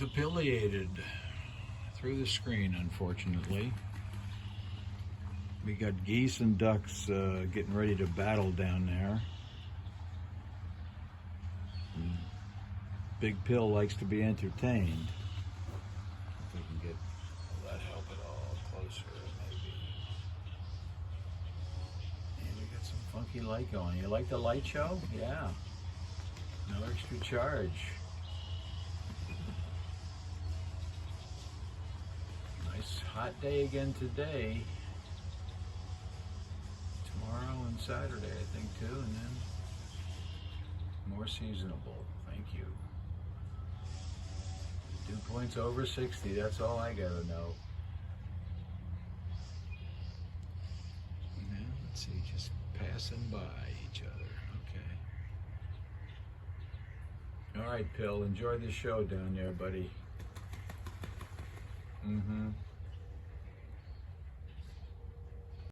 the pileated through the screen, unfortunately. We got geese and ducks getting ready to battle down there. And Big Pill likes to be entertained. If we can get that help at all closer, maybe. And we got some funky light going. You like the light show? Yeah. No extra charge. Nice hot day again today. Tomorrow and Saturday, I think, too, and then more seasonable. Thank you. Dew points over 60, that's all I gotta know. Now, let's see, just passing by each other, okay. All right, Pill, enjoy the show down there, buddy.